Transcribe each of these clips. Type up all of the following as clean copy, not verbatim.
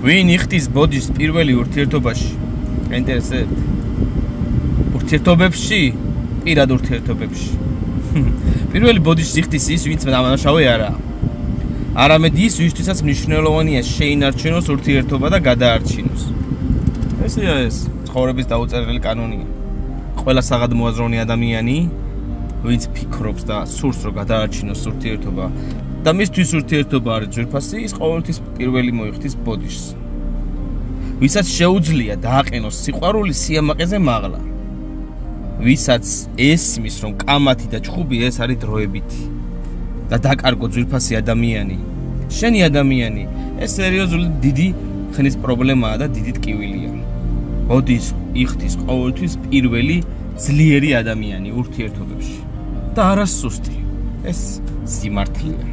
ვინ იხდის ბოდიშს პირველი ურთიერთობაში? გაინტერესებთ? ურთიერთობებში, პირად ურთიერთობებში. პირველი ბოდიშს იხდის ის, ვინც დამნაშავე არაა. არამედ ის, ვისთვისაც მნიშვნელოვანია შეინარჩუნოს ურთიერთობა და გადაარჩინოს. ესეა ეს ცხოვრების დაუწერელი კანონია. ყველა საღადმოაზროვნე ადამიანი, ვინც ფიქრობს და სურს რომ გადაარჩინოს ურთიერთობა და მისთვის ურთიერთობა არის ძვირფასი, ის ყოველთვის პირველი მოიხდის ბოდიშს. ვისაც შეუძლია დააყენოს სიყვარული სიამაყეზე მაღლა. ვისაც ესმის რომ კამათი და ჭხუბი ეს არის დროებითი და დაკარგო ძვირფასი ადამიანი, შენი ადამიანი, ეს სერიოზული დიდი ხნის პრობლემაა და დიდი ტკივილია. ბოდიშს იხდის ყოველთვის პირველი ძლიერი ადამიანი ურთიერთობებში და არა სუსტი. ეს სიმართლეა.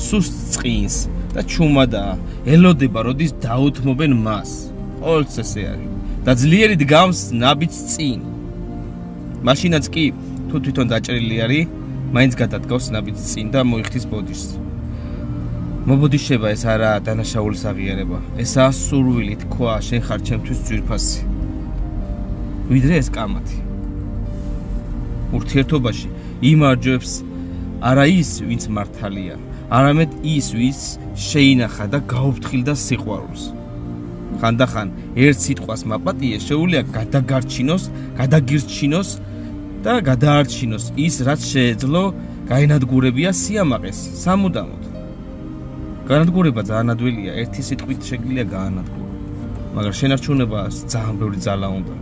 სუსტ წყინს და ჩუმადაა, ელოდება როდის დაუთმობენ მას. ყოველთვის ესე არის. და ძლიერი დგამს ნაბიჯს წინ. მაშინაც კი თუ თვითონ დაჭრილი არის, მაინც გადადგავს ნაბიჯს წინ და მოიხდის ბოდიშს. მობოდიშება ეს არა დანაშაულის აღიარება. ესაა სურვილი თქვა, შენ ხარ ჩემთვის ძვირფასი. ვიდრე ეს კამათი. ურთიერთობაში იმარჯვებს არა ის, ვინც მართალია, არამედ ის, ვის შეინახა და გაუფრთხილდა სიყვარულს. ხანდახან ერთ სიტყვას მაპატიე შეუძლია გადაგარჩინოს, გადაგირჩინოს და გადაარჩინოს ის, რაც შეეძლო გაენადგურებია სიამაყეს სამუდამოდ. განადგურება ძალიან ადვილია, ერთი სიტყვით შეგიძლია გაანადგურო, მაგრამ შენარჩუნებას ძალიან ბევრი ძალა უნდა.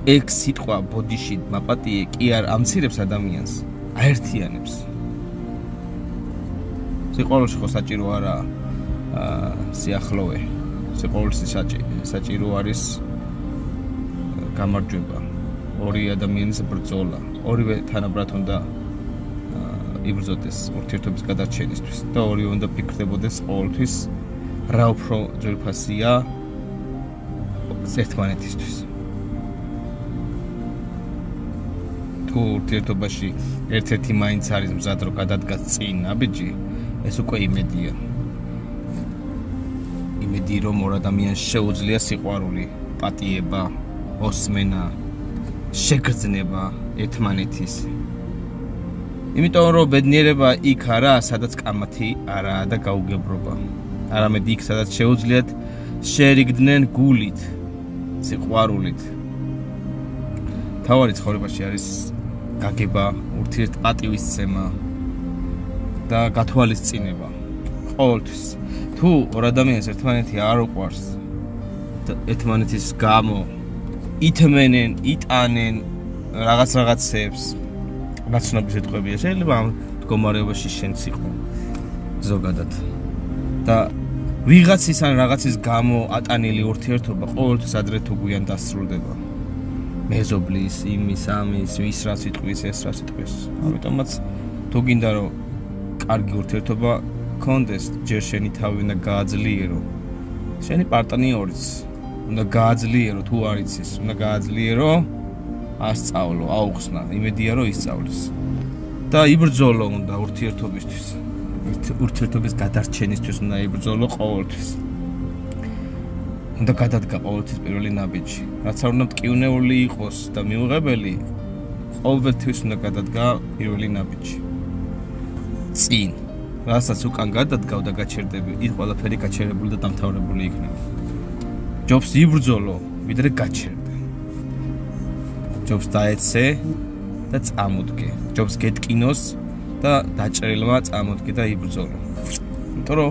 ეგ სიტყვა ბოდიში მაპატიე კი არ ამცირებს ადამიანს, აერთიანებს. სიყვარულში ხო საჭირო არა სიახლოვე, სიყვარულში საჭირო არის გამარჯვება, ორი ადამიანის ბრძოლა, ორივე თანაბრად უნდა იბრძოდეს ურთიერთობის გადარჩენისთვის და ორივე უნდა ფიქრდებოდეს ყოველთვის რა უფრო ძვირფასია ერთმანეთისთვის. თუ ურთიერთობაში ერთ-ერთი მაინც არის მზად რომ გადადგას წინ ნაბიჯი, ეს უკვე იმედია. იმედი რომ ორ ადამიანს შეუძლია სიყვარული, პატიება, ოსმენა, შეგრძნება ერთმანეთის. იმიტომ რომ ბედნიერება იქ არა, სადაც კამათი არაა და გაუგებრობა. არამედ იქ, სადაც შეუძლიათ შერიგდნენ გულით, სიყვარულით. თავარი ცხოვრებაში არის გაგება, ურთიერთპატივისცემა და გათვალისწინება. ყოველთვის თუ ორ ადამიანს ერთმანეთი არ უყვარს და ერთმანეთის გამო ითმენენ, იტანენ რაღაცებს, ნაცნობი სიტყვებია, შეიძლება ამ მდგომარეობაში შენც იყო ზოგადად. და ვიღაცის ან რაღაცის გამო ატანილი ურთიერთობა ყოველთვის ადრე თუ გვიან დასრულდება. მეზობლის, იმის, ამის, ვის რა სიტყვის, ეს რა სიტყვის. ამიტომაც თუ გინდა რომ კარგი ურთიერთობა გქონდეს, ჯერ შენი თავი უნდა გააძლიერო. შენი პარტნიორიც უნდა გააძლიერო, თუ არ იცის, უნდა გააძლიერო, ასწავლო, აუხსნა, იმედია რომ ისწავლის. და იბრძოლო უნდა ურთიერთობისთვის. ურთიერთობის გადარჩენისთვის უნდა იბრძოლო ყოველთვის. უნდა გადადგა ყოველთვის პირველი ნაბიჯი. რაც არ უნდა მტკივნეული იყოს და მიუღებელი, ყოველთვის უნდა გადადგა პირველი ნაბიჯი. წინ, რასაც უკან გადადგავ და გაჩერდები, ის ყველაფერი გაჩერებული და დამთავრებული იქნება. ჯობს იბრძოლო, ვიდრე გაჩერდე. ჯობს დაეცე და წამოდგე. ჯობს გეტკინოს და დაჭრილმა წამოდგე და იბრძოლო. იმიტომ რომ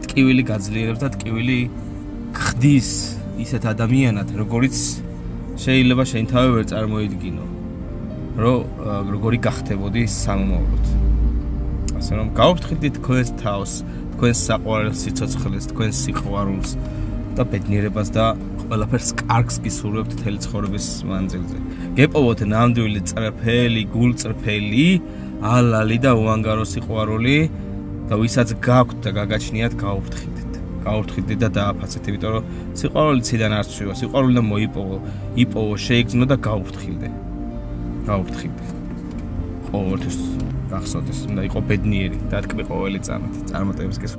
ტკივილი გაძლიერებს და ტკივილი ხდის ისეთ ადამიანად, როგორიც შეიძლება შენ თავი ვერ წარმოიდგინო, რომ როგორი გახდებოდი სამომავლოდ. ასე რომ გაუფრთხილდით თქვენს თავს, თქვენს საყვარელ სიცოცხლეს, თქვენს სიყვარულს და ბედნიერებას და ყველაფერს კარგს გისურვებთ მთელი ცხოვრების მანძილზე. გეპოვოთ ნამდვილი წრფელი, გულწრფელი, ალალი და უანგარო სიყვარული და ვისაც გაქვთ და გაგაჩნიათ, გაუფრთხილდით. გაუფრთხილდით და დააფასეთ, იმიტომ რომ სიყვარული ციდან არ ცვივა, სიყვარული და მოიპოვო, იპოვო, შეიგრძნო და გაუფრთხილდე. გაუფრთხილდე. ყოველთვის გახსოვდეს, უნდა იყო ბედნიერი, დატკბი ყოველი წამით, წარმატებებს გესურვებთ.